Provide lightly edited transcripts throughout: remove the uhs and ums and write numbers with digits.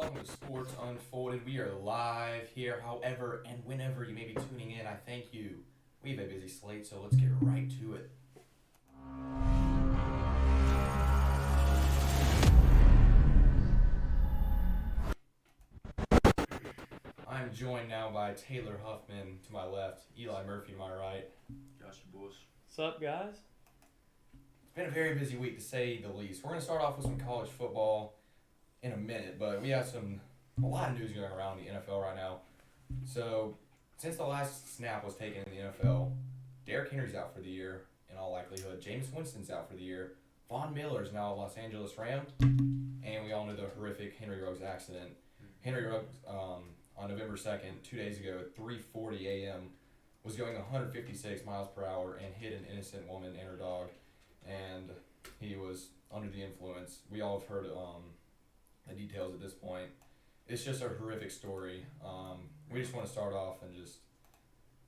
welcome to Sports Unfolded. We are live here, however and whenever you may be tuning in. I thank you. We have a busy slate, so let's get right to it. I'm joined now by Taylor Huffman to my left, Eli Murphy to my right. Gotcha, boys. What's up, guys? It's been a very busy week, to say the least. We're going to start off with some college football in a minute, but we have a lot of news going around the NFL right now. So, since the last snap was taken in the NFL, Derrick Henry's out for the year, in all likelihood. Jameis Winston's out for the year. Von Miller's now a Los Angeles Ram, and we all know the horrific Henry Ruggs accident. Henry Ruggs, on November 2nd, 2 days ago, at 3:40 a.m., was going 156 miles per hour and hit an innocent woman and her dog, and he was under the influence. We all have heard the details at this point. It's just a horrific story. We just want to start off and just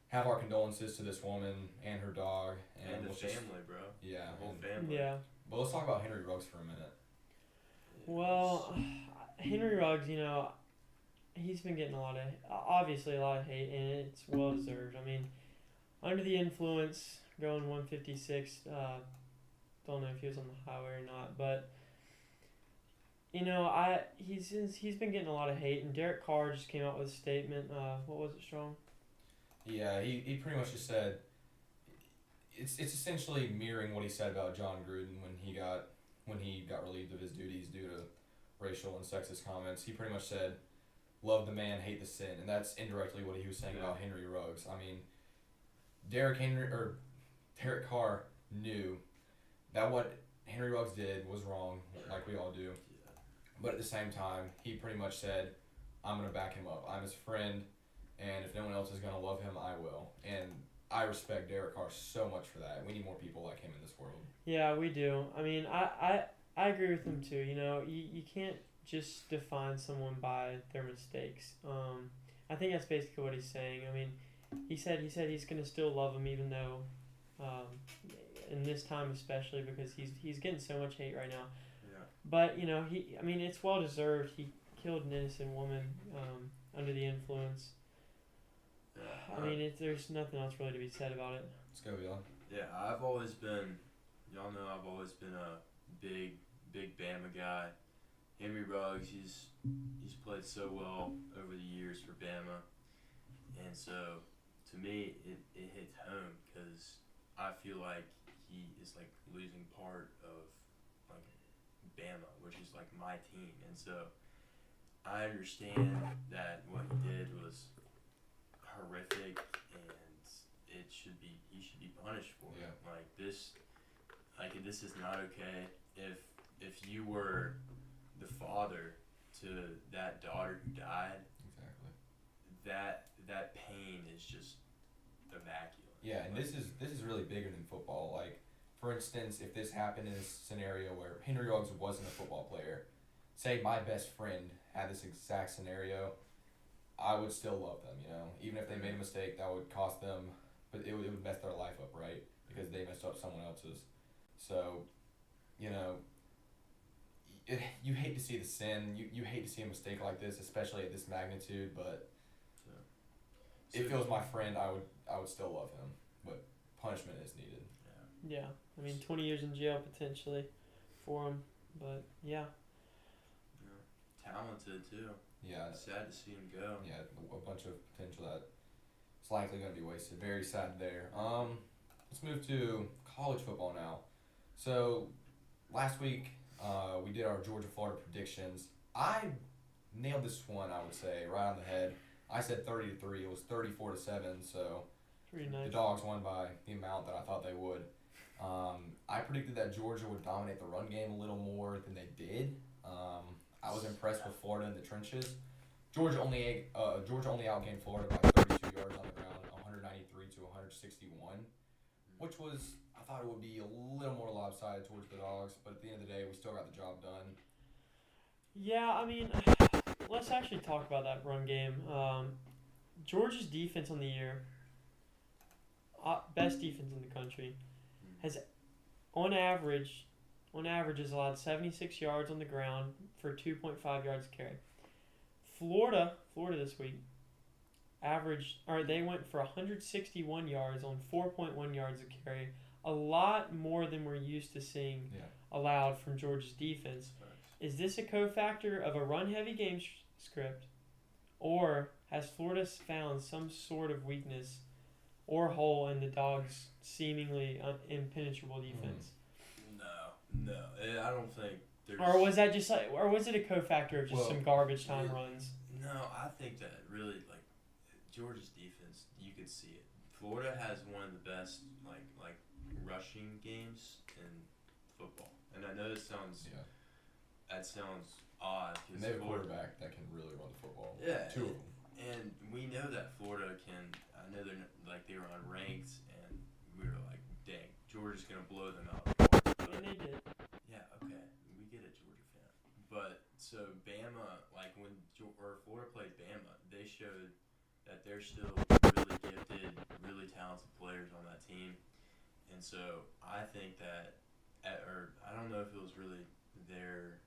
have our condolences to this woman and her dog. And the family, bro. Yeah. The whole family. Yeah. But let's talk about Henry Ruggs for a minute. Well, Henry Ruggs, he's been getting obviously a lot of hate, and it's well deserved. I mean, under the influence, going 156. Don't know if he was on the highway or not, but he's been getting a lot of hate, and Derek Carr just came out with a statement. What was it, Strong? Yeah, he pretty much just said it's essentially mirroring what he said about John Gruden when he got relieved of his duties due to racial and sexist comments. He pretty much said, "Love the man, hate the sin," and that's indirectly what he was saying about Henry Ruggs. I mean, Derek Carr knew that what Henry Ruggs did was wrong, like we all do. But at the same time, he pretty much said, "I'm going to back him up. I'm his friend, and if no one else is going to love him, I will." And I respect Derek Carr so much for that. We need more people like him in this world. Yeah, we do. I mean, I agree with him too. You can't just define someone by their mistakes. I think that's basically what he's saying. I mean, he said he's gonna still love him even though, in this time especially because he's getting so much hate right now. Yeah. But it's well deserved. He killed an innocent woman under the influence. Yeah. I mean, there's nothing else really to be said about it. Let's go, Beyond. Yeah, y'all know I've always been a big Bama guy. Henry Ruggs, he's played so well over the years for Bama, and so to me it hits home because I feel like he is like losing part of like Bama, which is like my team, and so I understand that what he did was horrific and he should be punished for it. This is not okay. If you were the father to that daughter who died, Exactly. that pain is just immaculate. Yeah, and this is really bigger than football. Like, for instance, if this happened in a scenario where Henry Ruggs wasn't a football player, say my best friend had this exact scenario, I would still love them, Even if they made a mistake, that would cost them, but it would mess their life up, right? Because they messed up someone else's. So, you hate to see the sin. You hate to see a mistake like this, especially at this magnitude, but if it was my friend, I would still love him, but punishment is needed. Yeah, 20 years in jail potentially for him, but yeah. Talented too. Yeah. It's sad to see him go. Yeah, a bunch of potential that's likely going to be wasted. Very sad there. Let's move to college football now. So, last week we did our Georgia Florida predictions. I nailed this one, I would say, right on the head. I said 30-3. It was 34-7. So Pretty nice. The Dogs won by the amount that I thought they would. I predicted that Georgia would dominate the run game a little more than they did. I was impressed with Florida in the trenches. Georgia only outgained Florida by 32 yards on the ground, 193 to 161, which was, I thought it would be a little more lopsided towards the Dogs, but at the end of the day, we still got the job done. Yeah, let's actually talk about that run game. Georgia's defense on the year, best defense in the country, has on average has allowed 76 yards on the ground for 2.5 yards a carry. Florida this week they went for 161 yards on 4.1 yards a carry, a lot more than we're used to seeing allowed from Georgia's defense. Is this a cofactor of a run-heavy game script, or has Florida found some sort of weakness or hole in the Dogs' seemingly impenetrable defense? No, I don't think there's. Or was that just was it a cofactor of just some garbage time runs? No, I think that really Georgia's defense, you could see it. Florida has one of the best like rushing games in football, and I know that sounds odd. And they have a quarterback that can really run the football. Yeah, 2 of them. And we know that Florida can. I know they were unranked, and we were like, dang, Georgia's gonna blow them out. And they did. Yeah, okay, we get it, Georgia fan. But so Bama, when Florida played Bama, they showed that they're still really gifted, really talented players on that team. And so I think that, I don't know if it was really their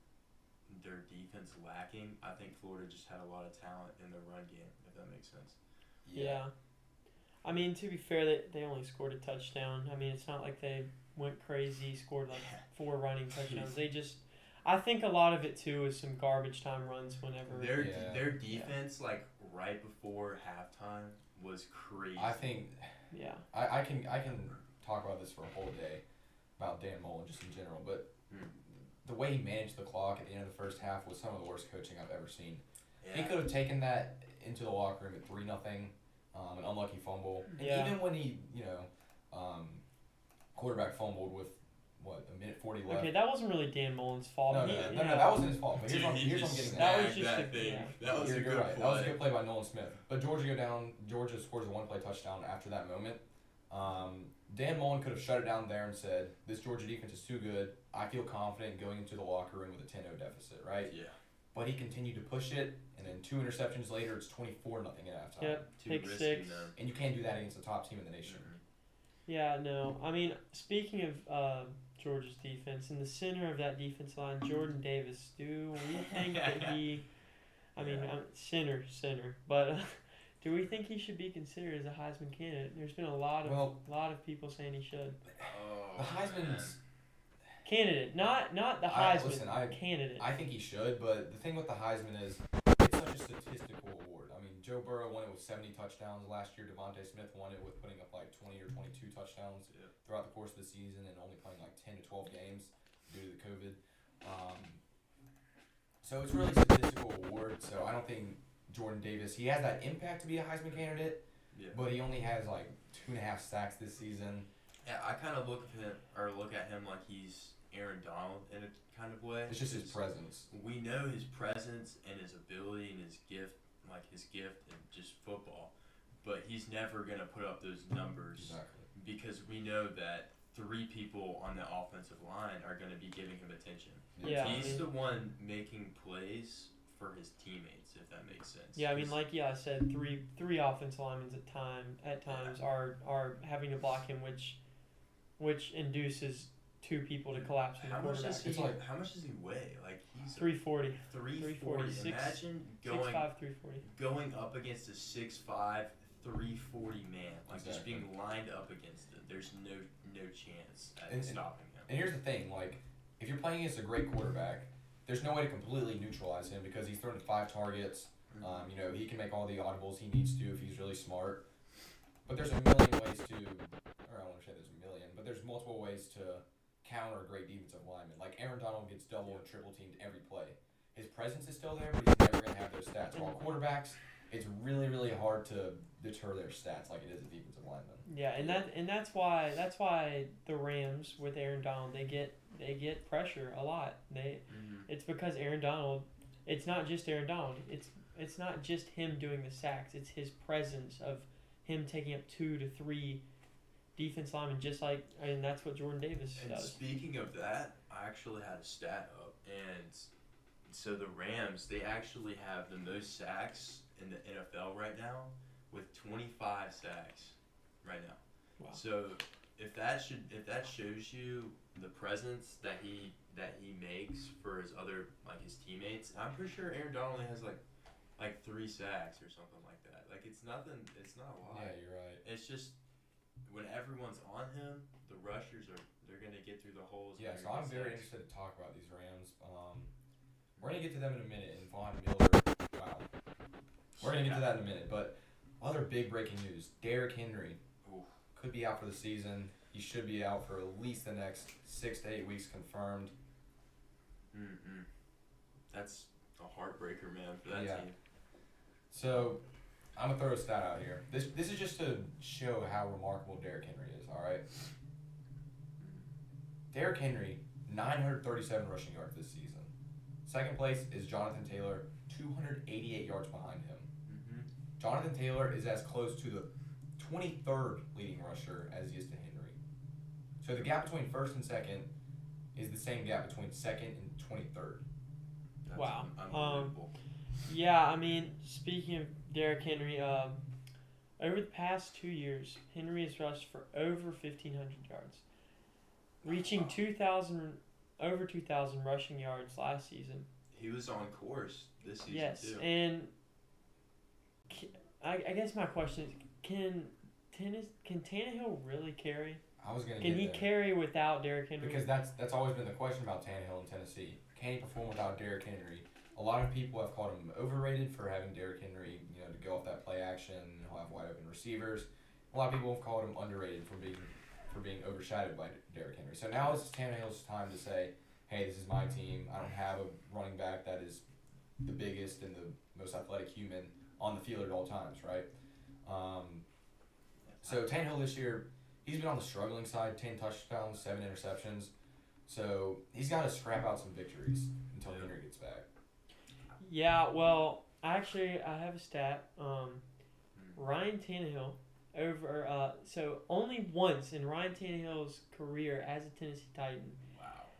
defense lacking. I think Florida just had a lot of talent in the run game, if that makes sense. Yeah. I mean, to be fair, they only scored a touchdown. I mean, it's not like they went crazy, scored 4 running touchdowns. I think a lot of it too is some garbage time runs whenever. Their defense, right before halftime, was crazy. I think. Yeah. I can talk about this for a whole day, about Dan Mullen just in general, but the way he managed the clock at the end of the first half was some of the worst coaching I've ever seen. Yeah. He could have taken that into the locker room at 3-0, an unlucky fumble, and even when he quarterback fumbled with a minute 40 left. Okay, that wasn't really Dan Mullen's fault. No, that wasn't his fault. But here's what I'm getting that at. was just that thing. That was a good right. play. That was a good play by Nolan Smith. But Georgia scores a 1-play touchdown after that moment. Dan Mullen could have shut it down there and said, this Georgia defense is too good. I feel confident going into the locker room with a 10-0 deficit, right? Yeah. But he continued to push it, and then 2 interceptions later, it's 24-0 at halftime. Yep, pick 6. And you can't do that against the top team in the nation. Yeah, no. I mean, speaking of Georgia's defense, in the center of that defense line, Jordan Davis. Do we think that he... center. But do we think he should be considered as a Heisman candidate? There's been a lot of people saying he should. The Heisman's... Candidate, not the Heisman. Candidate. I think he should, but the thing with the Heisman is it's such a statistical award. I mean, Joe Burrow won it with 70 touchdowns last year. Devontae Smith won it with putting up 20 or 22 touchdowns throughout the course of the season and only playing 10 to 12 games due to the COVID. So it's really a statistical award. So I don't think Jordan Davis, he has that impact to be a Heisman candidate, but he only has 2.5 sacks this season. Yeah, I kind of look at him like he's Aaron Donald in a kind of way. It's just his presence. We know his presence and his ability and his gift in just football, but he's never gonna put up those numbers because we know that 3 people on the offensive line are gonna be giving him attention. Yeah, he's the one making plays for his teammates, if that makes sense. Yeah, I mean, I said, three offensive linemen at times are having to block him, which induces 2 people to collapse from the quarterback. How much does he weigh? He's 340. 340. Imagine 6'5", 340. going up against a 6'5", 340 man, just being lined up against it. There's no chance at stopping him. And here's the thing, if you're playing against a great quarterback, there's no way to completely neutralize him because he's thrown 5 targets. He can make all the audibles he needs to if he's really smart. But there's a million ways to, or I don't want to say there's a million, but there's multiple ways to counter a great defensive lineman. Aaron Donald gets double and triple teamed every play. His presence is still there, but he's never going to have those stats. While quarterbacks, it's really, really hard to deter their stats like it is a defensive lineman. Yeah, and that's why the Rams with Aaron Donald they get pressure a lot. It's because Aaron Donald. It's not just Aaron Donald. It's not just him doing the sacks. It's his presence of him taking up 2 to 3 defense linemen, and that's what Jordan Davis does. Speaking of that, I actually had a stat up, and so the Rams, they actually have the most sacks in the NFL right now, with 25 sacks right now. Wow. So if that shows you the presence that he makes for his other his teammates, I'm pretty sure Aaron Donald only has like 3 sacks or something like that. Like it's nothing. It's not a lot. Yeah, you're right. It's just when everyone's on him, the rushers they're gonna get through the holes. Yeah, and so they're I'm gonna very get interested to talk about these Rams. We're gonna get to them in a minute, and Von Miller. Wow, we're gonna get to that in a minute. But other big breaking news: Derrick Henry Oof. could be out for the season. He should be out for at least the next 6 to 8 weeks, confirmed. Mm-mm. That's a heartbreaker, man, for that Yeah. team. So I'm gonna throw a stat out here. This is just to show how remarkable Derrick Henry is. All right, Derrick Henry 937 rushing yards this season. Second place is Jonathan Taylor, 288 yards behind him. Mm-hmm. Jonathan Taylor is as close to the 23rd leading rusher as he is to Henry. So the gap between first and second is the same gap between second and 23rd. That's Wow. Unbelievable. Yeah, I mean, speaking of Derrick Henry, over the past 2 years, Henry has rushed for over 1,500 yards, reaching Wow. over 2,000 rushing yards last season. He was on course this season Yes, too. and I guess my question is, can Tannehill really carry? I was gonna Can get he there. carry without Derrick Henry? Because that's always been the question about Tannehill in Tennessee. Can he perform without Derrick Henry? A lot of people have called him overrated for having Derrick Henry, to go off that play action and he'll have wide open receivers. A lot of people have called him underrated for being overshadowed by Derrick Henry. So now it's Tannehill's time to say, hey, this is my team. I don't have a running back that is the biggest and the most athletic human on the field at all times, right? So Tannehill this year, he's been on the struggling side, 10 touchdowns, 7 interceptions. So he's got to scrap out some victories until Henry gets back. Yeah, well, actually, I have a stat. Ryan Tannehill so only once in Ryan Tannehill's career as a Tennessee Titan Wow.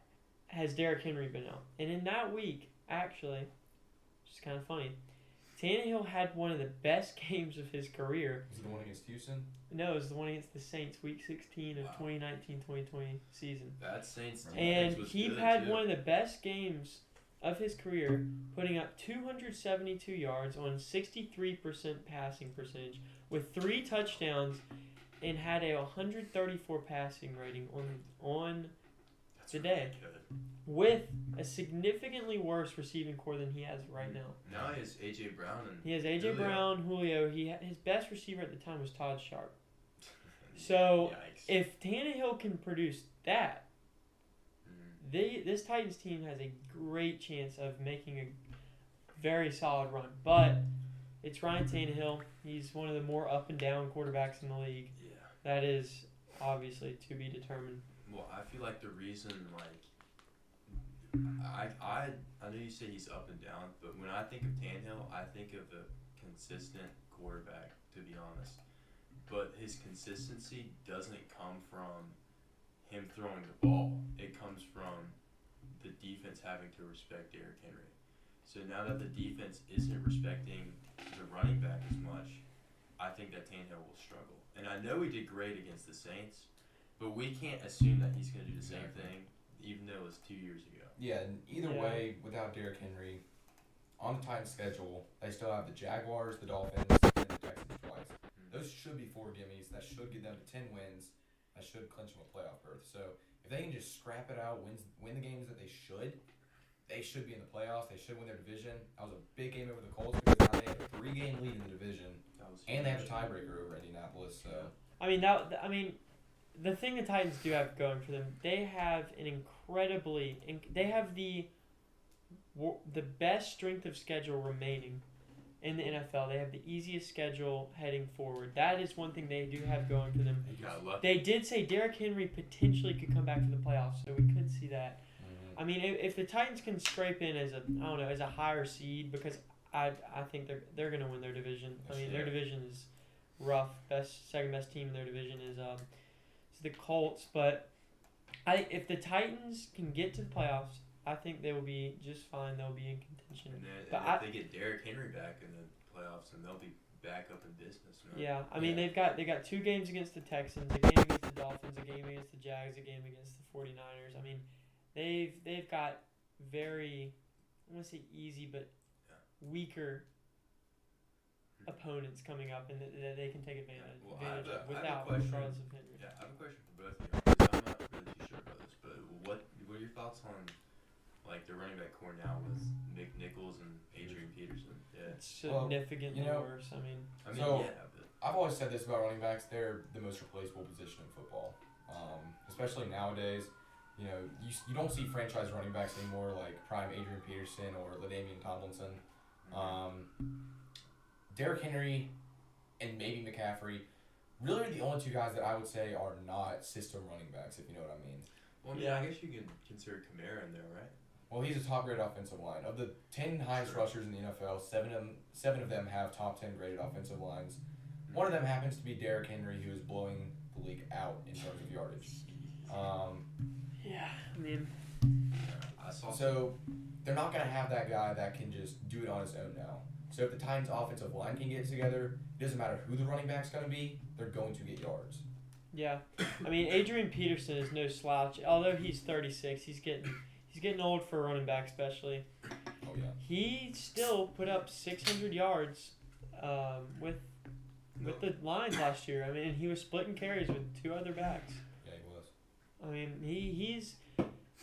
has Derrick Henry been out. And in that week, actually, which is kind of funny, Tannehill had one of the best games of his career. Was it the one against Houston? No, it was the one against the Saints, Week 16 of Wow. 2019-2020 season. That Saints defense And was he good had too. one of the best games of his career, putting up 272 yards on 63% passing percentage with 3 touchdowns and had a 134 passing rating on That's the really day. good. with a significantly worse receiving core than he has right now. Now he has A.J. Brown and He has A.J. Julio. Brown, Julio. His best receiver at the time was Todd Sharp. So Yikes. if Tannehill can produce that, this Titans team has a great chance of making a very solid run. But it's Ryan Tannehill. He's one of the more up and down quarterbacks in the league. Yeah. That is obviously to be determined. Well, I feel like the reason, I know you say he's up and down, but when I think of Tannehill, I think of a consistent quarterback, to be honest. But his consistency doesn't come from him throwing the ball. It comes from the defense having to respect Derrick Henry. So now that the defense isn't respecting the running back as much, I think that Tannehill will struggle. And I know he did great against the Saints, but we can't assume that he's going to do the same thing, even though it was 2 years ago. Yeah, and either way, without Derrick Henry, on the Titans' schedule, they still have the Jaguars, the Dolphins, and the Texans twice. Those should be 4 gimmies. That should get them to 10 wins. That should clinch them a playoff berth. So if they can just scrap it out, win the games that they should be in the playoffs. They should win their division. That was a big game over the Colts because now they have a 3-game lead in the division, and they have a tiebreaker over Indianapolis. So The thing the Titans do have going for them, they have they have the best strength of schedule remaining in the NFL. They have the easiest schedule heading forward. That is one thing they do have going for them. He got lucky. They did say Derrick Henry potentially could come back to the playoffs, so we could see that. Mm-hmm. I mean, if the Titans can scrape in as a higher seed, because I think they're gonna win their division. I mean, their division is rough. Second best team in their division is the Colts. But if the Titans can get to the playoffs, I think they will be just fine. They'll be in contention. And But if they get Derrick Henry back in the playoffs, then they'll be back up in business, man. Yeah, I mean they got 2 games against the Texans, a game against the Dolphins, a game against the Jags, a game against the 49ers. I mean, they've got very, I want to say easy, but weaker opponents coming up and that they can take advantage, Well, advantage of I have a without question. regardless of Henry. Yeah, I have a question for both of you. 'Cause I'm not really too sure about this, but what are your thoughts on like the running back core now with Nick Nichols and Adrian Peterson? Yeah. It's significantly worse. I mean, So- yeah, but I've always said this about running backs: they're the most replaceable position in football, especially nowadays. You know, you don't see franchise running backs anymore like prime Adrian Peterson or LaDainian Tomlinson. Derrick Henry and maybe McCaffrey really are the only two guys that I would say are not system running backs, if you know what I mean. well, I mean, Yeah. I guess you can consider Kamara in there, right? Well, he's a top-rated offensive line. Of the 10 highest Sure. rushers in the NFL, seven of them have top 10 graded offensive lines. One of them happens to be Derrick Henry, who is blowing the league out in terms of yardage. yeah. I mean, I saw So they're not going to have that guy that can just do it on his own now. So if the Titans' offensive line can get together, it doesn't matter who the running back's going to be, they're going to get yards. yeah. I mean, Adrian Peterson is no slouch. Although he's 36, he's getting old for a running back, especially. Oh, yeah. He still put up 600 yards with the Lions last year. I mean, he was splitting carries with two other backs. Yeah, he was. I mean, he's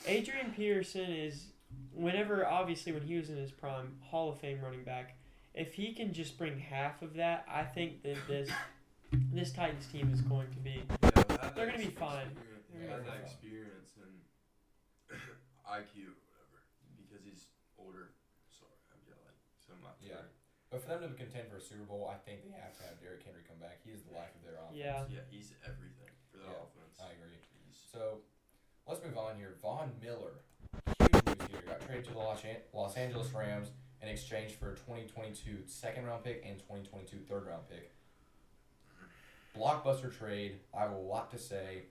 Adrian Peterson is obviously when he was in his prime, Hall of Fame running back. If he can just bring half of that, I think that this Titans team is going to be. They're gonna be fine. He has that experience and IQ or whatever because he's older. Sorry, I'm like so much. Yeah. But for them to contend for a Super Bowl, I think they have to have Derrick Henry come back. He is the life of their offense. Yeah. Yeah, he's everything for that offense. I agree. So, let's move on here. Von Miller, huge news here, got traded to the Los Angeles Rams in exchange for a 2022 second-round pick and 2022 third-round pick. Blockbuster trade. I have a lot to say.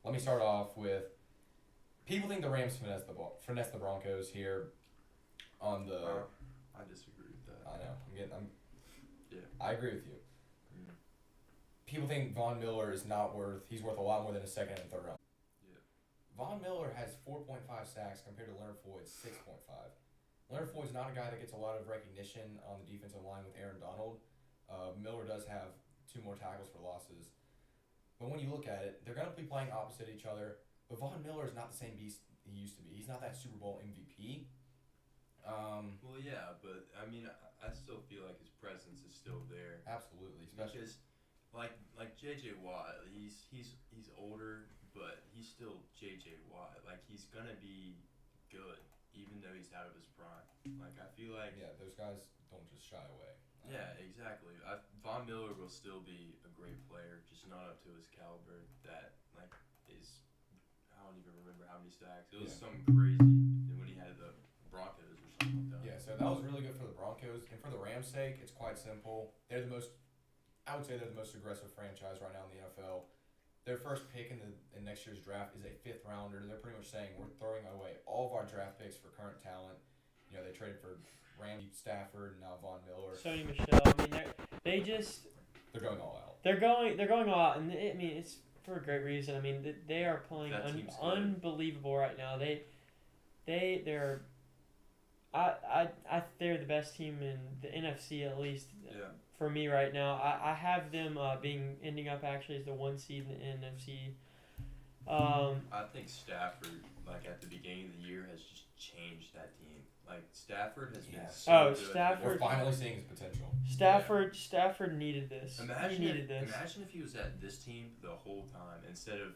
Let me start off with, people think the Rams finessed the Broncos here on the... I disagree with that. I know. Yeah. I agree with you. Mm. People think Von Miller is he's worth a lot more than a second and third round. Yeah. Von Miller has 4.5 sacks compared to Leonard Floyd's 6.5. Leonard Floyd's not a guy that gets a lot of recognition on the defensive line with Aaron Donald. Miller does have 2 more tackles for losses. But when you look at it, they're going to be playing opposite each other. But Von Miller is not the same beast he used to be. He's not that Super Bowl MVP. Well, yeah, but I mean, I still feel like his presence is still there. Absolutely. Especially Because, like J.J. Watt, he's older, but he's still J.J. Watt. Like, he's going to be good, even though he's out of his prime. Like, I feel like... yeah, those guys don't just shy away. Yeah, exactly. Von Miller will still be a great player, just not up to his caliber. That, like, is... I don't even remember how many stacks. It was something crazy when he had the Broncos or something like that. Yeah, so that was really good for the Broncos. And for the Rams' sake, it's quite simple. I would say they're the most aggressive franchise right now in the NFL. Their first pick in next year's draft is a 5th rounder. They're pretty much saying we're throwing away all of our draft picks for current talent. You know, they traded for Randy Stafford and now Von Miller. Sony Michel. I mean, They're going all out. they're going all out, and it's for a great reason. I mean, they are playing That team's good. unbelievable right now. They're they're the best team in the NFC, at least Yeah. for me right now. I have them ending up actually as the 1 seed in the NFC. I think Stafford, like at the beginning of the year, has just changed that team. Like Stafford has been so good. Stafford- We're finally seeing his potential. Stafford needed this. Imagine if he was at this team the whole time instead of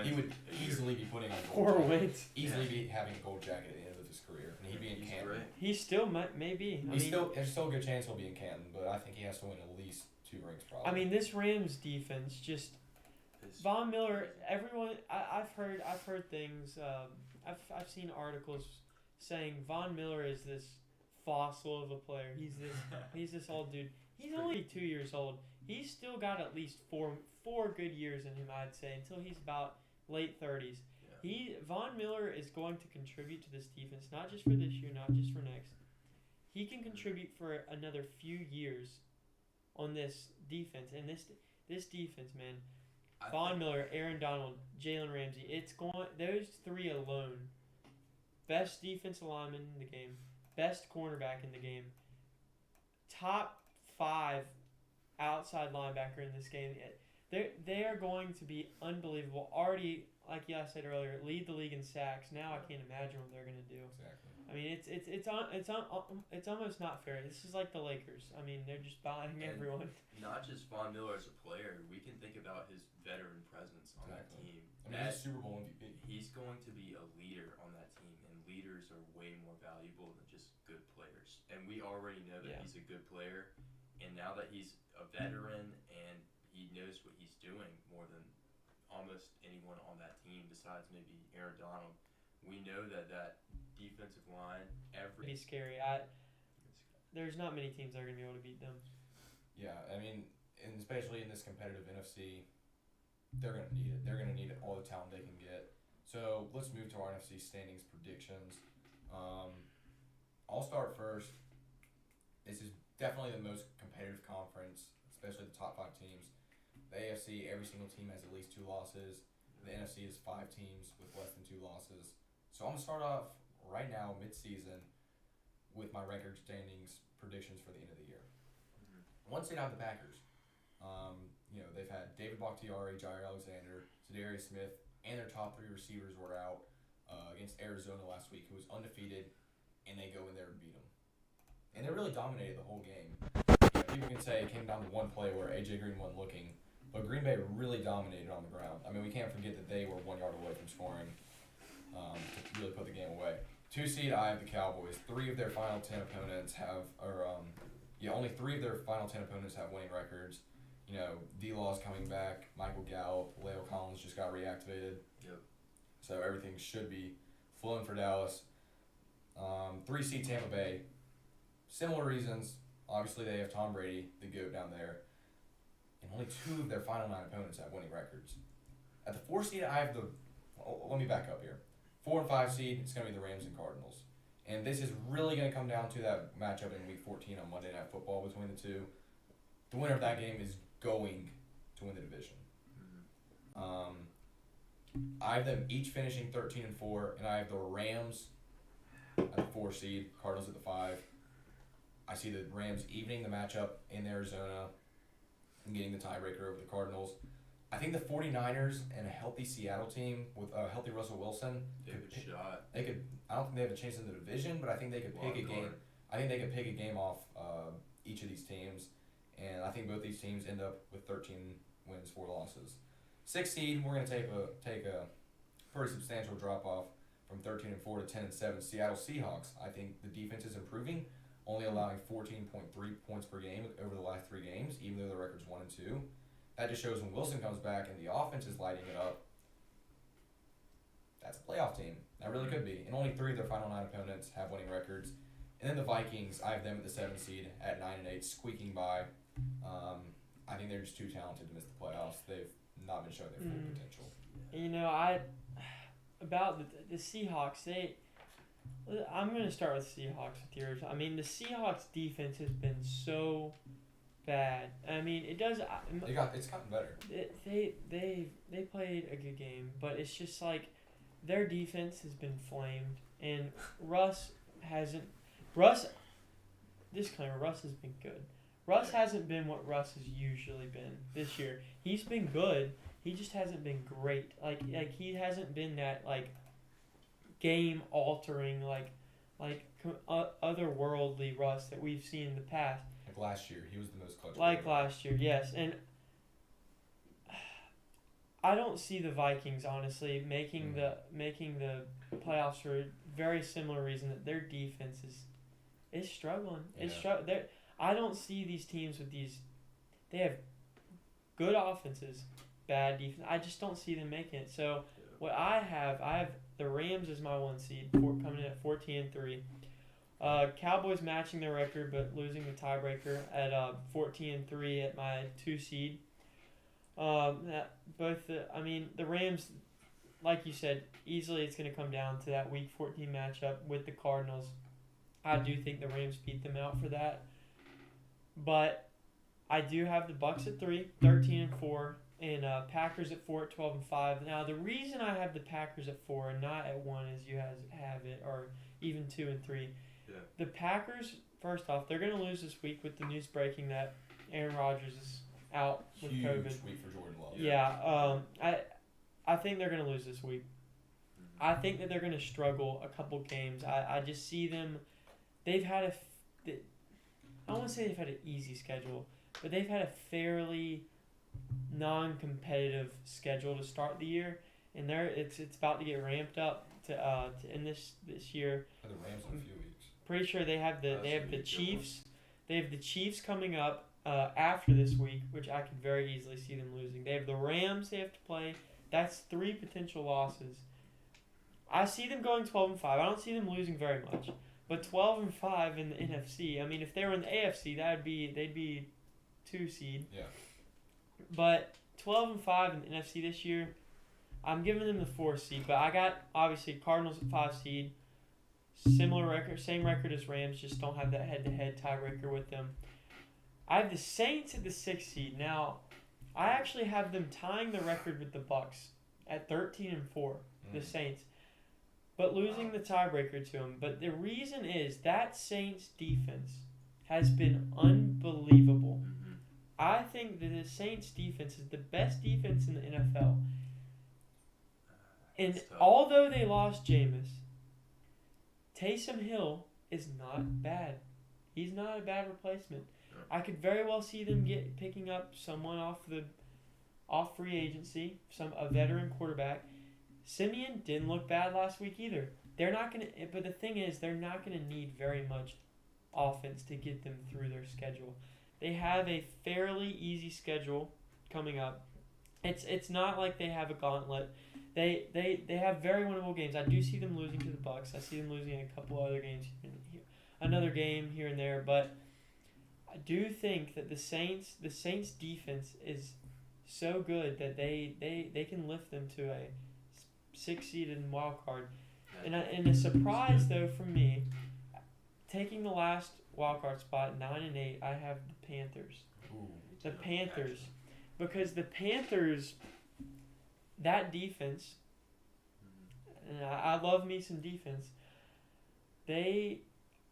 He would easily be putting on a 4 gold jacket. wins. Easily be having a gold jacket at the end of his career. And he'd be in He's Canton. great. He still may be. There's still a good chance he'll be in Canton, but I think he has to win at least 2 rings probably. I mean, this Rams defense just Von Miller. Everyone, I've heard things. I've seen articles saying Von Miller is this fossil of a player. He's this old dude. He's only 2 years old. He's still got at least four good years in him, I'd say, until he's about late 30s. Yeah. Von Miller is going to contribute to this defense, not just for this year, not just for next. He can contribute for another few years on this defense, and this defense, man. Von Miller, Aaron Donald, Jalen Ramsey. Those 3 alone. Best defensive lineman in the game, best cornerback in the game, top 5 outside linebacker in this game. They are going to be unbelievable. Already, like I said earlier, lead the league in sacks. Now I can't imagine what they're going to do. Exactly. I mean, it's almost not fair. This is like the Lakers. I mean, they're just buying And everyone. Not just Von Miller as a player. We can think about his veteran presence on that Exactly. team. I mean, he's a Super Bowl MVP. He's going to be a leader on that team, and leaders are way more valuable than just good players. And we already know that he's a good player, and now that he's a veteran and he knows what he's doing more than almost anyone on that team besides maybe Aaron Donald, we know that defensive line, Be scary. There's not many teams that are going to be able to beat them. Yeah, I mean, and especially in this competitive NFC, they're going to need it. They're going to need all the talent they can get. So let's move to our NFC Standings Predictions. I'll start first. This is definitely the most competitive conference, especially the top 5 teams. The AFC, every single team has at least 2 losses. The NFC is 5 teams with less than 2 losses. So I'm going to start off right now, mid-season, with my record standings predictions for the end of the year. One seed, I have the Packers. They've had David Bakhtiari, Jair Alexander, Zadarius Smith, and their top 3 receivers were out against Arizona last week, who was undefeated, and they go in there and beat them. And they really dominated the whole game. People can say it came down to one play where A.J. Green wasn't looking, but Green Bay really dominated on the ground. I mean, we can't forget that they were 1 yard away from scoring to really put the game away. 2 seed, I have the Cowboys. 3 of their final 10 opponents have, only 3 of their final 10 opponents have winning records. D-Law's coming back. Michael Gallup, Leo Collins just got reactivated. Yep. So everything should be flowing for Dallas. 3 seed Tampa Bay. Similar reasons. Obviously, they have Tom Brady, the GOAT, down there. And only 2 of their final 9 opponents have winning records. At the 4 seed, I have let me back up here. 4 and 5 seed, it's going to be the Rams and Cardinals. And this is really going to come down to that matchup in Week 14 on Monday Night Football between the two. The winner of that game is going to win the division. I have them each finishing 13-4, and I have the Rams at the 4 seed, Cardinals at the 5. I see the Rams evening the matchup in Arizona and getting the tiebreaker over the Cardinals. I think the 49ers and a healthy Seattle team with a healthy Russell Wilson. They have a shot. I don't think they have a chance in the division, but I think they could pick a game. I think they could pick a game off each of these teams, and I think both these teams end up with 13 wins, 4 losses. 6 seed, we're going to take a pretty substantial drop off from 13-4 to 10-7. Seattle Seahawks. I think the defense is improving, only allowing 14.3 points per game over the last 3 games, even though the record's 1-2. That just shows when Wilson comes back and the offense is lighting it up, that's a playoff team. That really could be. And only 3 of their final 9 opponents have winning records. And then the Vikings, I have them at the 7 seed at 9-8, squeaking by. I think they're just too talented to miss the playoffs. They've not been showing their full potential. About the Seahawks, I'm going to start with Seahawks with yours. I mean, the Seahawks defense has been so bad. I mean, it does. It's gotten better. They played a good game, but it's just like their defense has been flamed, and Russ hasn't. Disclaimer: Russ has been good. Russ hasn't been what Russ has usually been this year. He's been good. He just hasn't been great. Like he hasn't been that game altering otherworldly Russ that we've seen in the past. Like last year, he was the most clutch. Last year, yes. And I don't see the Vikings honestly making the playoffs for a very similar reason that their defense is struggling. Yeah. I don't see these teams with these. They have good offenses, bad defense. I just don't see them making it. So what I have the Rams as my 1 seed, coming in at 14-3. Cowboys matching their record but losing the tiebreaker at 14-3 at my 2 seed. The Rams, like you said, easily it's going to come down to that Week 14 matchup with the Cardinals. I do think the Rams beat them out for that. But I do have the Bucs at 3, 13-4, and Packers at 4 at 12-5. Now, the reason I have the Packers at 4 and not at 1 as you guys have it, or even 2 and 3, Yeah. The Packers, first off, they're going to lose this week with the news breaking that Aaron Rodgers is out with Huge COVID. week for Jordan Love. Yeah, I think they're going to lose this week. Mm-hmm. I think that they're going to struggle a couple games. I just see them. They've had I don't want to say they've had an easy schedule, but they've had a fairly non-competitive schedule to start the year, and it's about to get ramped up to end this year. The Rams in a few weeks. Pretty sure they have the That's gonna be a good Chiefs. They have the Chiefs coming up after this week, which I could very easily see them losing. They have the Rams they have to play. That's 3 potential losses. I see them going 12-5. I don't see them losing very much. But 12-5 in the NFC. I mean, if they were in the AFC, they'd be 2 seed. Yeah. But 12-5 in the NFC this year, I'm giving them the 4 seed. But I got obviously Cardinals at 5 seed. Similar record, same record as Rams, just don't have that head-to-head tiebreaker with them. I have the Saints at the 6 seed. Now, I actually have them tying the record with the Bucks at 13-4. The Saints. But losing the tiebreaker to them. But the reason is that Saints defense has been unbelievable. Mm-hmm. I think that the Saints defense is the best defense in the NFL. And That's tough. although they lost Jameis, Taysom Hill is not bad. He's not a bad replacement. Yeah. I could very well see them picking up someone off free agency, a veteran quarterback. Simeon didn't look bad last week either. They're not gonna, but the thing is, they're not gonna need very much offense to get them through their schedule. They have a fairly easy schedule coming up. It's not like they have a gauntlet. They have very winnable games. I do see them losing to the Bucks. I see them losing a couple other games, another game here and there. But I do think that the Saints defense is so good that they can lift them to a 6-seeded wild card. And a surprise though for me, taking the last wild card spot 9-8, I have the Panthers. Ooh. The Panthers, because the Panthers, that defense, and I love me some defense. They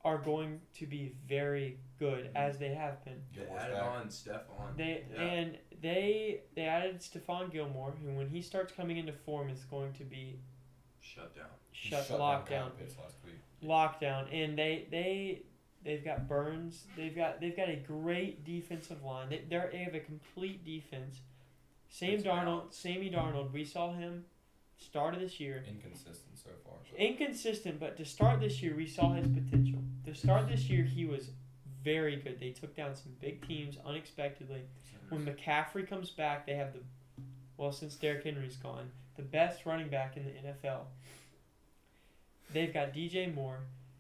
are going to be very good, as they have been. They added on Stephon. They added Stephon Gilmore, who when he starts coming into form is going to be Shut down. lockdown. Pitts last week. Lockdown, and they've got Burns. They've got a great defensive line. They have a complete defense. Sammy Darnold. We saw him start of this year. Inconsistent so far. Inconsistent, but to start this year, we saw his potential. To start this year, he was very good. They took down some big teams unexpectedly. When McCaffrey comes back, they have since Derrick Henry's gone, the best running back in the NFL. They've got DJ Moore.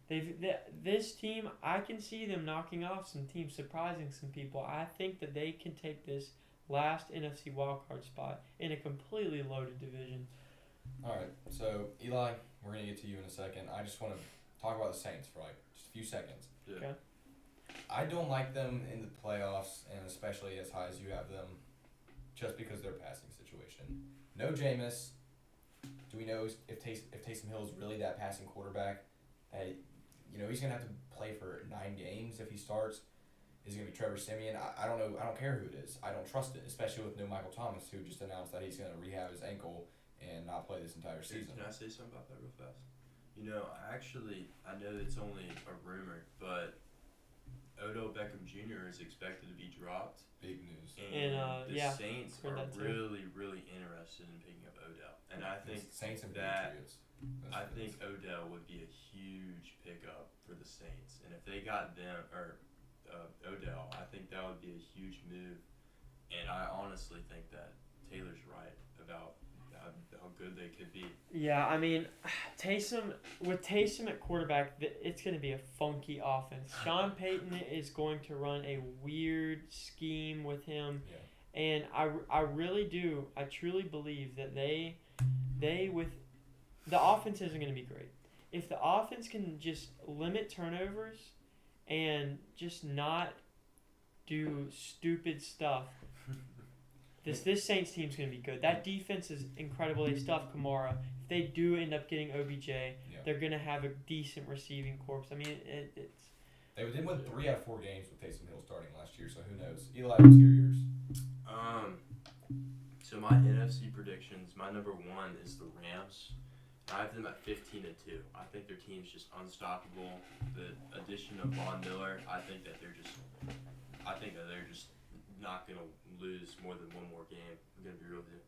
This team, I can see them knocking off some teams, surprising some people. I think that they can take this last NFC wildcard spot in a completely loaded division. All right, so Eli, we're gonna get to you in a second. I just want to talk about the Saints for just a few seconds. Yeah. Okay. I don't like them in the playoffs, and especially as high as you have them, just because of their passing situation. No Jameis. Do we know if Taysom Hill is really that passing quarterback? He's gonna have to play for 9 games if he starts. Is it gonna be Trevor Siemian? I don't know. I don't care who it is. I don't trust it, especially with no Michael Thomas, who just announced that he's gonna rehab his ankle and not play this entire season. Can I say something about that real fast? I know it's only a rumor, but Odell Beckham Jr. is expected to be dropped. Big news. And the Saints heard are that too. really, really interested in picking up Odell. And I think Saints and that Patriots. I think Odell would be a huge pickup for the Saints. And if they got them Odell, I think that would be a huge move. And I honestly think that Taylor's right about how good they could be. Yeah, I mean, Taysom at quarterback, it's going to be a funky offense. Sean Payton is going to run a weird scheme with him, and I truly believe that they with the offense isn't going to be great. If the offense can just limit turnovers and just not do stupid stuff, This Saints team's going to be good. That defense is incredible. They still have Kamara. If they do end up getting OBJ, they're going to have a decent receiving corps. I mean, it's. They did win 3 out of 4 games with Taysom Hill starting last year, so who knows? Eli, let's hear yours. So my NFC predictions, my number 1 is the Rams. I have them at 15-2. I think their team's just unstoppable. The addition of Von Miller, I think that they're just not gonna lose more than one more game. I'm gonna be real with you.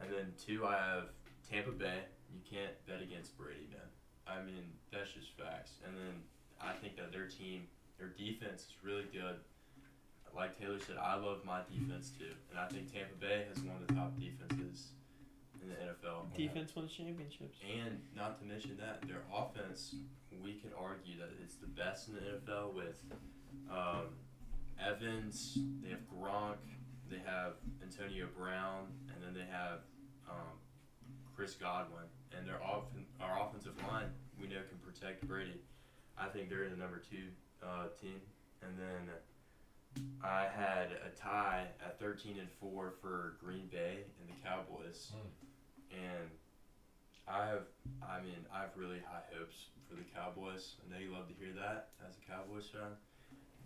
And then 2, I have Tampa Bay. You can't bet against Brady, man. I mean, that's just facts. And then I think that their defense is really good. Like Taylor said, I love my defense too, and I think Tampa Bay has one of the top defenses in the NFL. Defense wins championships. And not to mention that, their offense, we can argue that it's the best in the NFL with Evans, they have Gronk, they have Antonio Brown, and then they have Chris Godwin. And our offensive line, we know, can protect Brady. I think they're the number 2 team. And then I had a tie at 13-4 for Green Bay and the Cowboys. And I have really high hopes for the Cowboys. I know you love to hear that as a Cowboys fan,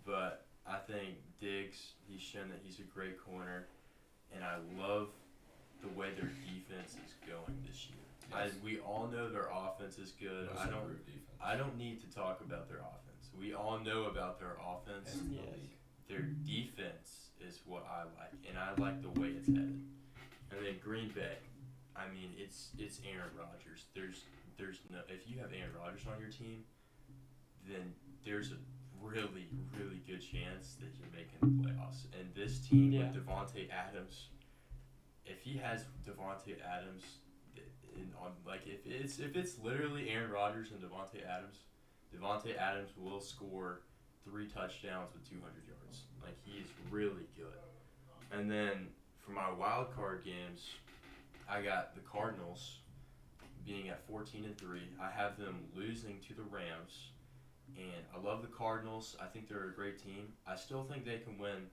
but I think Diggs, he's shown that he's a great corner, and I love the way their defense is going this year. Yes. We all know their offense is good. I don't need to talk about their offense. We all know about their offense. Yes. Their defense is what I like, and I like the way it's headed. And then Green Bay, I mean, it's Aaron Rodgers. There's no, if you have Aaron Rodgers on your team, then there's a really, really good chance that you're making the playoffs. And this team with Devontae Adams, if he has Devontae Adams, if it's literally Aaron Rodgers and Devontae Adams will score 3 touchdowns with 200 yards. Like, he is really good. And then for my wild card games, I got the Cardinals being at 14-3. I have them losing to the Rams. And I love the Cardinals. I think they're a great team. I still think they can win.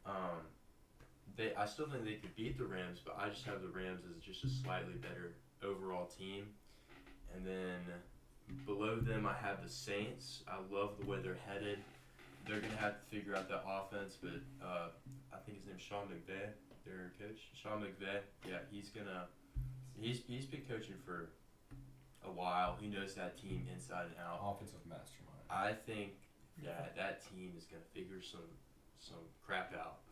I still think they could beat the Rams, but I just have the Rams as just a slightly better overall team. And then below them, I have the Saints. I love the way they're headed. They're going to have to figure out that offense, but I think his name's Sean McVay, their coach. Sean McVay, yeah, he's been coaching for a while. He knows that team inside and out. Offensive mastermind. I think that team is going to figure some crap out.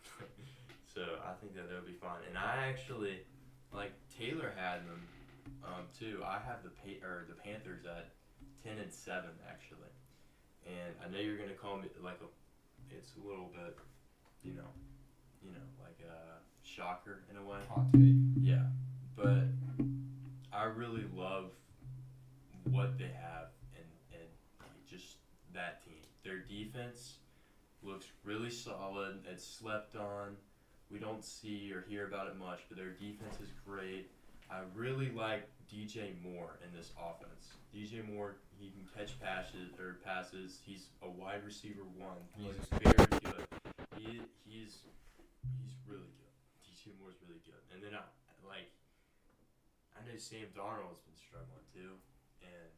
So I think that they'll be fine. And I actually, like Taylor had them too. I have the Panthers at 10-7 actually. And I know you're going to call me it's a little bit, like a shocker in a way. Hot take. Yeah, but I really love what they have and just that team. Their defense looks really solid. It's slept on. We don't see or hear about it much, but their defense is great. I really like DJ Moore in this offense. DJ Moore, he can catch passes. He's a wide receiver 1. He's very good. He's really good. DJ Moore's really good. And then I know Sam Darnold's been struggling too. And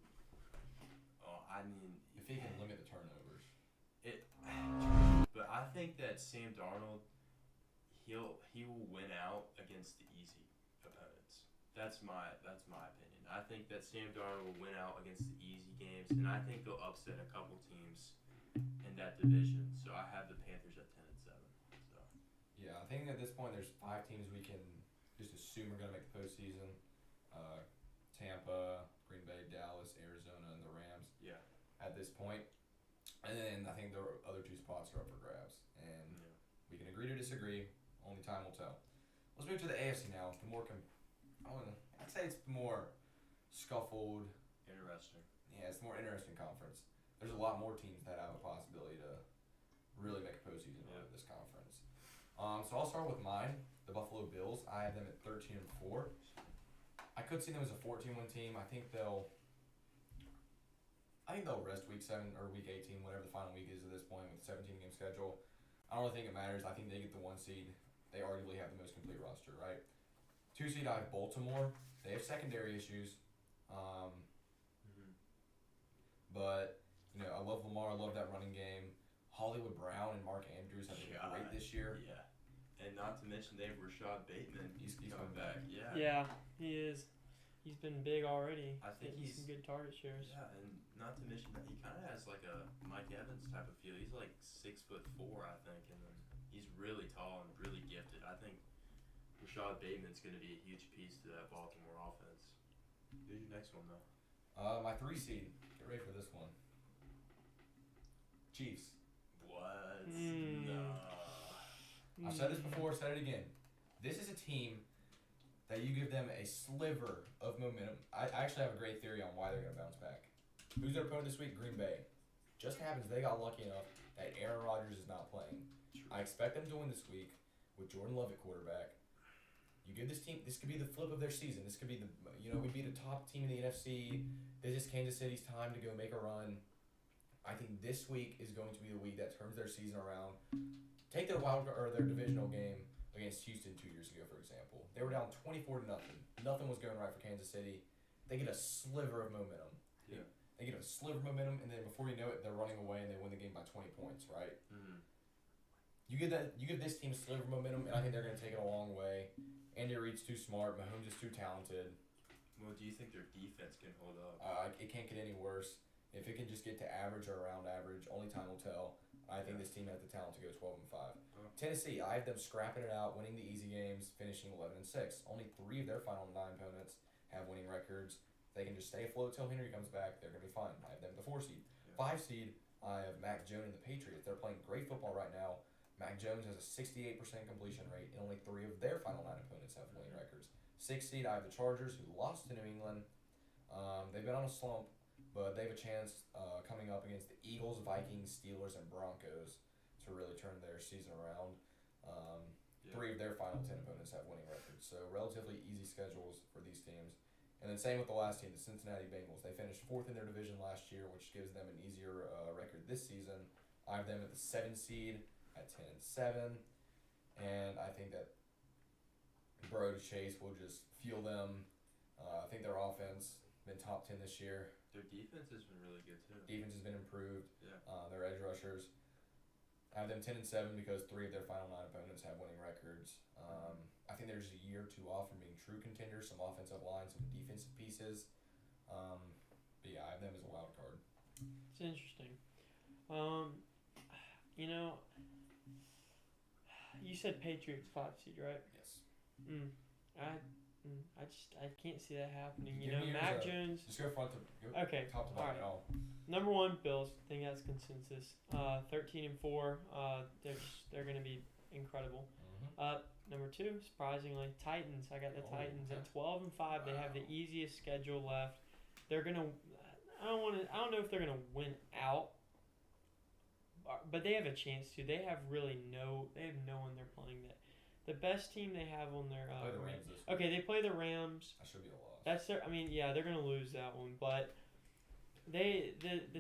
if he can limit the turnovers. But I think that Sam Darnold, he will win out against the easy opponents. That's my opinion. I think that Sam Darnold will win out against the easy games, and I think they'll upset a couple teams in that division. So I have the Panthers at 10-7. So yeah, I think at this point there's 5 teams we can just assume are going to make the postseason. Tampa, Green Bay, Dallas, Arizona, and the Rams. Yeah. At this point, and then I think the other 2 spots are up for grabs, and we can agree to disagree. Only time will tell. Let's move to the AFC now. I'd say it's the more scuffled. Interesting. Yeah, it's the more interesting conference. There's a lot more teams that have a possibility to really make a postseason run of this conference. So I'll start with mine, the Buffalo Bills. I have them at 13-4. I could see them as a 14-win team. I think they'll rest week 7 or week 18, whatever the final week is at this point with the 17-game schedule. I don't really think it matters. I think they get the 1 seed. they arguably have the most complete roster, right? 2 seed, I have Baltimore. They have secondary issues. But, I love Lamar. I love that running game. Hollywood Brown and Mark Andrews have been great this year. Yeah. And not to mention they have Rashad Bateman. He's coming back. Yeah. Yeah, he is. He's been big already. I think he's some good target shares. Yeah, and not to mention that he kind of has like a Mike Evans type of feel. He's like 6'4", I think, and he's really tall and really gifted. I think Rashad Bateman's going to be a huge piece to that Baltimore offense. Who's your next one, though? My 3 seed. Get ready for this one. Chiefs. What? No. I've said this before, said it again. This is a team that you give them a sliver of momentum. I actually have a great theory on why they're going to bounce back. Who's their opponent this week? Green Bay. Just happens they got lucky enough that Aaron Rodgers is not playing. True. I expect them to win this week with Jordan Love at quarterback. You give this team, this could be the flip of their season. This could be we beat a top team in the NFC. This is Kansas City's time to go make a run. I think this week is going to be the week that turns their season around. Take their their divisional game against Houston 2 years ago, for example. They were down 24-0. Nothing was going right for Kansas City. They get a sliver of momentum. Yeah. They get a sliver of momentum, and then before you know it, they're running away and they win the game by 20 points, right? Mm-hmm. You give this team a sliver of momentum, and I think they're going to take it a long way. Andy Reid's too smart. Mahomes is too talented. Well, do you think their defense can hold up? It can't get any worse. If it can just get to average or around average, only time will tell. I think this team has the talent to go 12-5. Tennessee, I have them scrapping it out, winning the easy games, finishing 11-6. Only 3 of their final 9 opponents have winning records. They can just stay afloat till Henry comes back. They're going to be fine. I have them the 4 seed. 5 seed, I have Mac Jones and the Patriots. They're playing great football right now. Mac Jones has a 68% completion rate, and only 3 of their final 9 opponents have winning records. 6 seed, I have the Chargers, who lost to New England. They've been on a slump, but they have a chance coming up against the Eagles, Vikings, Steelers, and Broncos to really turn their season around. 3 of their final 10 opponents have winning records, so relatively easy schedules for these teams. And then same with the last team, the Cincinnati Bengals. They finished 4th in their division last year, which gives them an easier record this season. I have them at the 7 seed at 10-7, and I think that Burrow to Chase will just fuel them. I think their offense been top 10 this year. Their defense has been really good too. Defense has been improved. Yeah. Their edge rushers. I have them 10-7 because 3 of their final 9 opponents have winning records. I think there's a year or 2 off from being true contenders, some offensive line, some defensive pieces. But yeah, I have them as a wild card. It's interesting. You said Patriots 5 seed, right? Yes. I can't see that happening. Mac Jones. Just go front to go Okay. top to bottom. All right. Number 1, Bills. I think that's consensus. 13-4. They're going to be incredible. Number 2, surprisingly, Titans. I got the Titans at 12-5. They have the easiest schedule left. They're gonna. I don't know if they're gonna win out, but they have a chance to. They have no one they're playing that. The best team they have on their Play the Rams this week. Okay, they play the Rams. That should be a loss. That's their. I mean, yeah, they're gonna lose that one, but the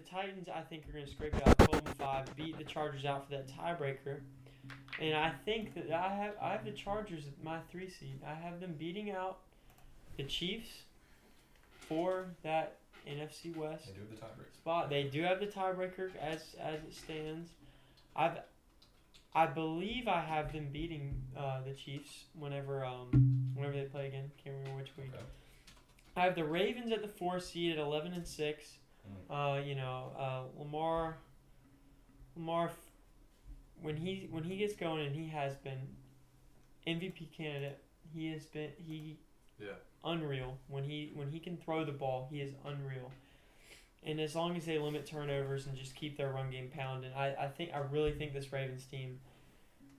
Titans I think are gonna scrape it out 12-5, beat the Chargers out for that tiebreaker, and I think that I have the Chargers at my 3 seed. I have them beating out the Chiefs for that NFC West They do have the tiebreaker spot. They do have the tiebreaker as it stands. I believe I have them beating the Chiefs whenever they play again. Can't remember which week. Okay. I have the Ravens at the 4 seed at 11-6. Lamar when he gets going, and he has been MVP candidate. He has been unreal. When he can throw the ball, he is unreal. And as long as they limit turnovers and just keep their run game pounding, I really think this Ravens team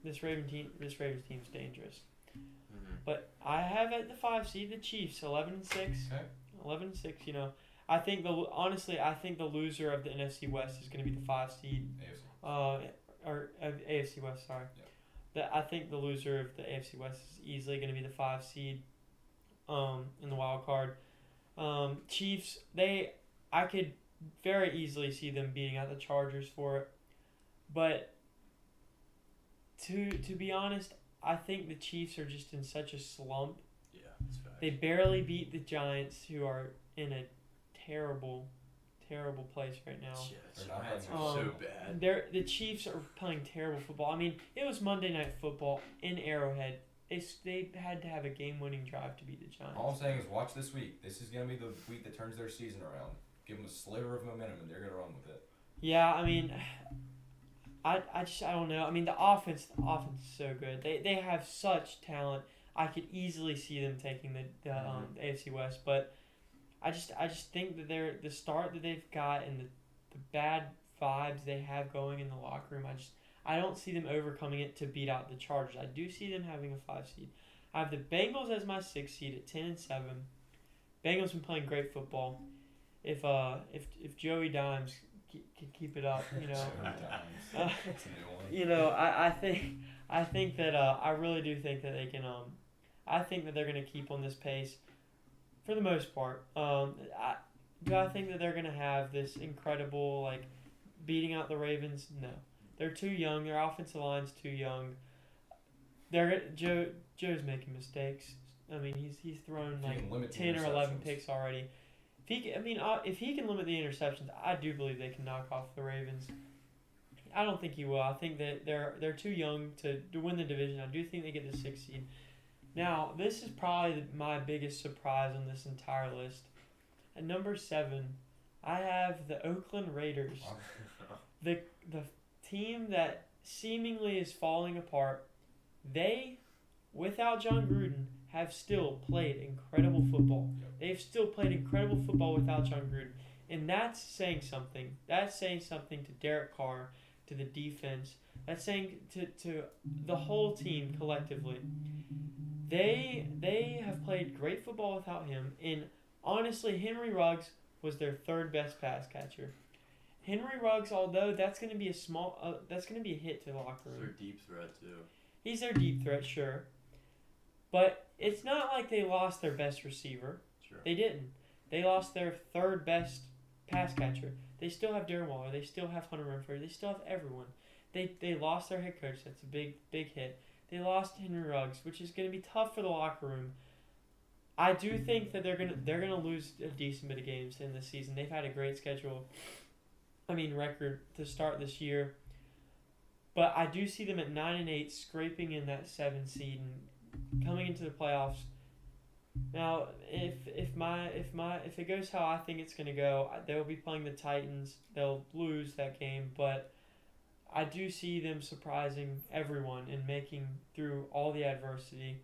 is dangerous. Mm-hmm. But I have at the 5 seed the Chiefs, 11-6. Okay. 11-6. I think the loser of the NFC West is going to be the 5 seed. AFC. Or AFC West. Sorry. Yeah. I think the loser of the AFC West is easily going to be the 5 seed. In the wild card. Chiefs, I could very easily see them beating out the Chargers for it. But to be honest, I think the Chiefs are just in such a slump. Yeah, that's fact. They barely beat the Giants, who are in a terrible, terrible place right now. Yeah, the They're not Giants playing are so well. bad. The Chiefs are playing terrible football. I mean, it was Monday Night Football in Arrowhead. They had to have a game-winning drive to beat the Giants. All I'm saying is watch this week. This is going to be the week that turns their season around. Give them a sliver of momentum, and they're going to run with it. Yeah, I mean, I don't know. I mean, the offense is so good. They have such talent. I could easily see them taking the AFC West, but I just think that the start that they've got and the bad vibes they have going in the locker room, I don't see them overcoming it to beat out the Chargers. I do see them having a 5 seed. I have the Bengals as my 6 seed at 10-7. Bengals been playing great football. If Joey Dimes can keep it up, you know. That's a new one. You know, I think that I really do think that they can. I think that they're going to keep on this pace for the most part. Do I think that they're going to have this incredible beating out the Ravens? No, they're too young. Their offensive line's too young. Joe's making mistakes. I mean, he's thrown 10 or 11 picks already. If he can limit the interceptions, I do believe they can knock off the Ravens. I don't think he will. I think that they're too young to win the division. I do think they get the 6th seed. Now, this is probably my biggest surprise on this entire list. At number 7, I have the Oakland Raiders. The team that seemingly is falling apart. They, without John Gruden, have still played incredible football. They've still played incredible football without John Gruden. And that's saying something. That's saying something to Derek Carr, to the defense. That's saying to the whole team collectively. They have played great football without him. And honestly, Henry Ruggs was their 3rd best pass catcher. Henry Ruggs, although that's going to be that's going to be a hit to the locker room. They're deep threat too. He's their deep threat, sure. But it's not like they lost their best receiver. Sure. They didn't. They lost their 3rd best pass catcher. They still have Darren Waller. They still have Hunter Renfrow. They still have everyone. They lost their head coach. That's a big hit. They lost Henry Ruggs, which is going to be tough for the locker room. I do think that they're gonna lose a decent bit of games in this season. They've had a great record to start this year. But I do see them at 9-8, scraping in that 7 seed and coming into the playoffs. Now, if it goes how I think it's going to go, they'll be playing the Titans. They'll lose that game, but I do see them surprising everyone and making through all the adversity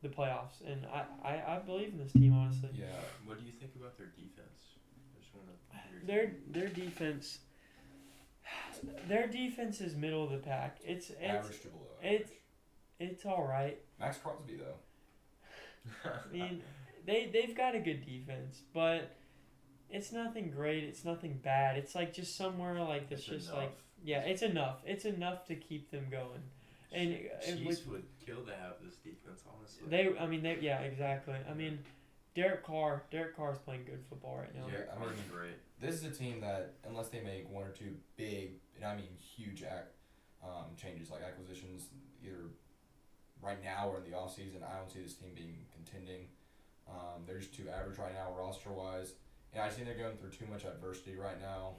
the playoffs. And I believe in this team, honestly. Yeah. What do you think about their defense? I just want to Their defense. Their defense is middle of the pack. It's average to below average. It's all right. Max Crosby though. I mean, they've got a good defense, but it's nothing great. It's nothing bad. It's just somewhere that's just enough. It's enough. It's enough to keep them going. And Chiefs would kill to have this defense, honestly. Yeah, exactly. I mean, Derek Carr's playing good football right now. Derek Carr's great. This is a team that, unless they make 1 or 2 big, and I mean huge changes like acquisitions, either right now or in the offseason, I don't see this team being contending. They're just too average right now roster-wise. And I think they're going through too much adversity right now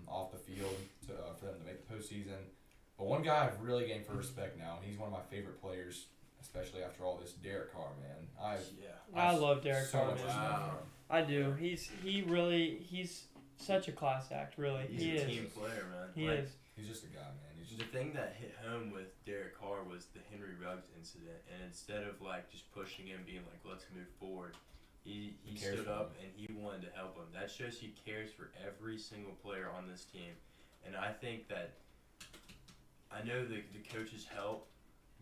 off the field for them to make the postseason. But one guy I've really gained for respect now, he's one of my favorite players, especially after all this, Derek Carr, man. I love Derek Carr, man. Wow. I do. He's such a class act, really. He's a team player, man. He is. He's just a guy, man. The thing that hit home with Derek Carr was the Henry Ruggs incident, and instead of just pushing him, being let's move forward, he stood up and he wanted to help him. That shows he cares for every single player on this team, and I think that I know the coaches help,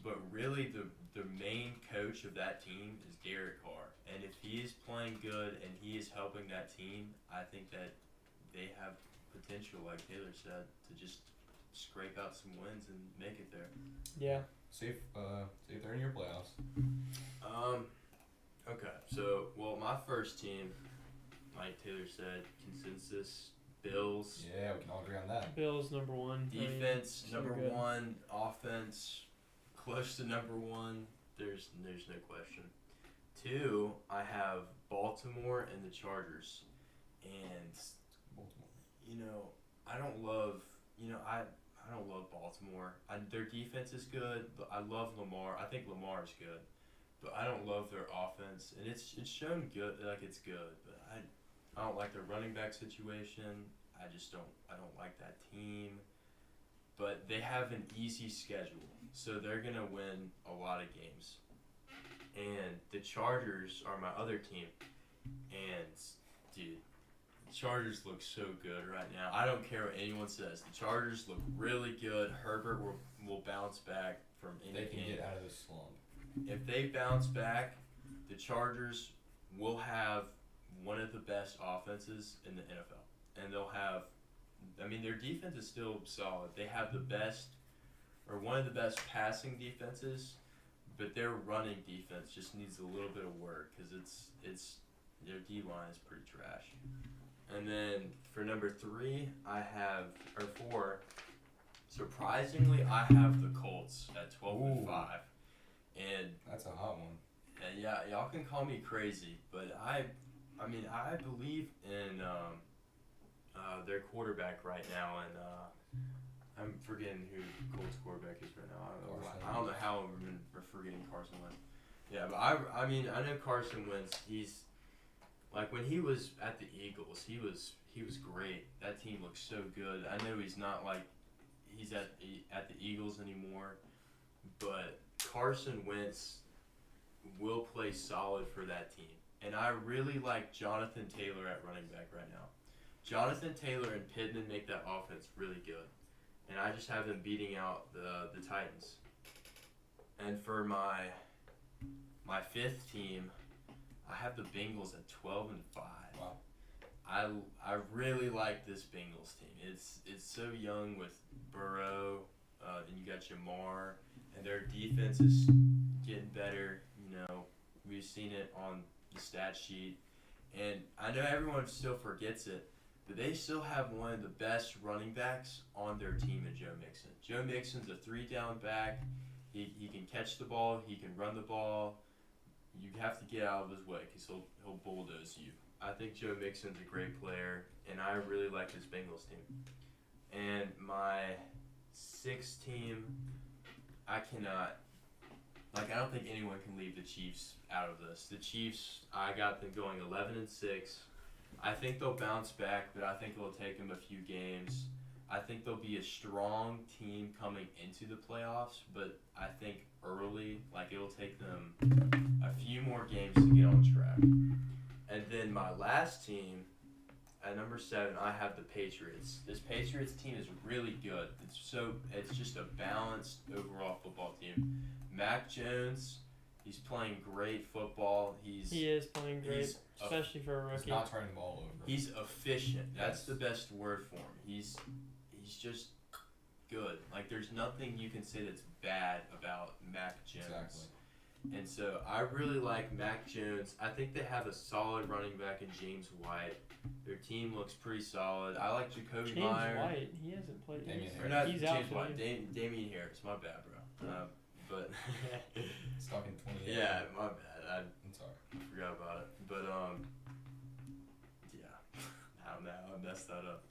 but really the main coach of that team is Derek Carr, and if he is playing good and he is helping that team, I think that they have potential, like Taylor said, to just scrape out some wins and make it there. Yeah. See if they're in your playoffs. Okay. So, my first team, like Taylor said, consensus, Bills. Yeah, we can all agree on that. Bills number 1. Defense, number good. 1. Offense, close to number 1. There's no question. 2, I have Baltimore and the Chargers. And I don't love Baltimore. Their defense is good, but I love Lamar. I think Lamar is good, but I don't love their offense, and it's shown good, like it's good, but I don't like their running back situation. I don't like that team. But they have an easy schedule, so they're gonna win a lot of games. And the Chargers are my other team, and dude, Chargers look so good right now. I don't care what anyone says. The Chargers look really good. Herbert will bounce back from any They can game. get out of this slump. If they bounce back, the Chargers will have one of the best offenses in the NFL. And they'll have, their defense is still solid. They have the best, or one of the best passing defenses, but their running defense just needs a little bit of work because it's their D-line is pretty trash. And then for number 3, or 4, surprisingly, I have the Colts at 12-5. And that's a hot one. And yeah, y'all can call me crazy, but I believe in their quarterback right now, and I'm forgetting who Colts quarterback is right now. I don't know how we're forgetting Carson Wentz. Yeah, but I know Carson Wentz. He's like when he was at the Eagles, he was great. That team looks so good. I know he's not like he's at the Eagles anymore, but Carson Wentz will play solid for that team. And I really like Jonathan Taylor at running back right now. Jonathan Taylor and Pittman make that offense really good. And I just have them beating out the Titans. And for my 5th team, I have the Bengals at 12-5. Wow. I really like this Bengals team. It's so young with Burrow, and you got Jamar, and their defense is getting better. We've seen it on the stat sheet, and I know everyone still forgets it, but they still have one of the best running backs on their team in Joe Mixon. Joe Mixon's a 3-down back. He can catch the ball. He can run the ball. You have to get out of his way because he'll bulldoze you. I think Joe Mixon's a great player, and I really like this Bengals team. And my 6th team, I don't think anyone can leave the Chiefs out of this. The Chiefs, I got them going 11-6. I think they'll bounce back, but I think it'll take them a few games. I think they'll be a strong team coming into the playoffs, but I think early, it'll take them a few more games to get on track. And then my last team, at number 7, I have the Patriots. This Patriots team is really good. It's just a balanced overall football team. Mac Jones, he's playing great football. He is playing great, especially for a rookie. He's not turning the ball over. He's efficient. That's the best word for him. He's just good. There's nothing you can say that's bad about Mac Jones. Exactly. And so I really like Mac Jones. I think they have a solid running back in James White. Their team looks pretty solid. I like Jacoby Myers. James White, he hasn't played. He's out James White. Damian Harris. My bad, bro. But stuck in 28. Yeah, my bad. I'm sorry. I forgot about it. But yeah. I messed that up.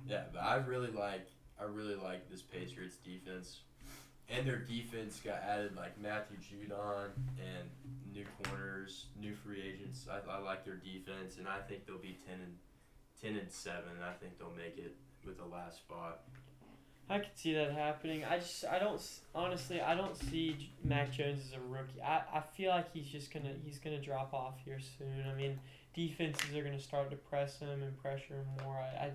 Yeah, but I really like this Patriots defense. And their defense got added Matthew Judon and new corners, new free agents. I like their defense, and I think they'll be 10-7. And I think they'll make it with the last spot. I could see that happening. I don't see Mac Jones as a rookie. I feel like he's gonna drop off here soon. Defenses are gonna start to press him and pressure him more. I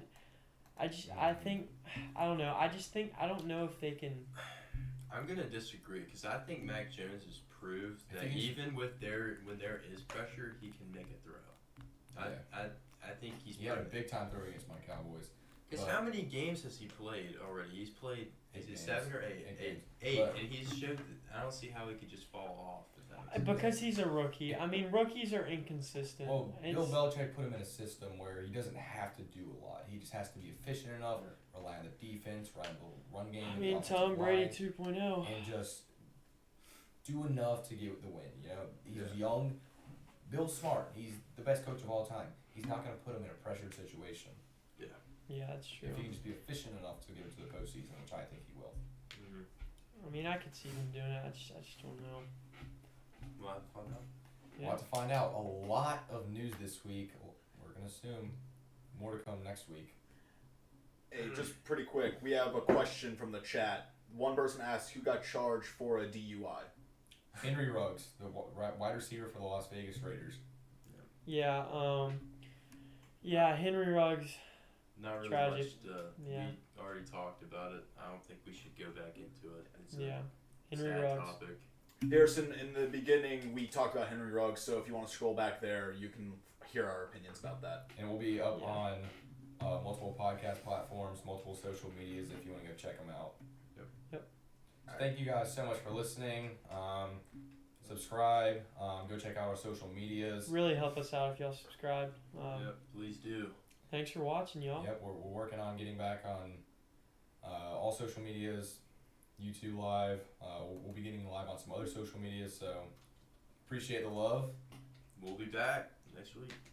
don't know if they can. I'm gonna disagree because I think Mac Jones has proved that even when there is pressure, he can make a throw. I think he had a big time throw against my Cowboys. Because how many games has he played already? He's played 7 or 8. 8, and he's showed that I don't see how he could just fall off. Because he's a rookie. Rookies are inconsistent. Well, Bill Belichick put him in a system where he doesn't have to do a lot. He just has to be efficient enough, rely on the defense, rely on the run game. Tom Brady 2.0. And just do enough to get the win. You know, he's Yeah. young. Bill Smart, he's the best coach of all time. He's not going to put him in a pressured situation. Yeah, that's true. If he can just be efficient enough to get him to the postseason, which I think he will. Mm-hmm. I mean, I could see them doing it. I just don't know. We'll have to find out. We'll Yeah. have to find out. A lot of news this week. We're going to assume more to come next week. Hey, just pretty quick, we have a question from the chat. One person asked who got charged for a DUI. Henry Ruggs, the wide receiver for the Las Vegas Raiders. Yeah. Yeah. Henry Ruggs. Not really Tragic. much to. Yeah. We already talked about it. I don't think we should go back into it. It's Yeah. a Henry sad Ruggs. topic. Harrison, in the beginning, we talked about Henry Ruggs, so if you want to scroll back there, you can hear our opinions about that. And we'll be up Yeah. on multiple podcast platforms, multiple social medias if you want to go check them out. Yep. So thank you guys so much for listening. Subscribe. Go check out our social medias. Really help us out if y'all subscribe. Yep, please do. Thanks for watching, y'all. Yep, we're working on getting back on all social medias, YouTube Live. We'll be getting live on some other social medias, so appreciate the love. We'll be back next week.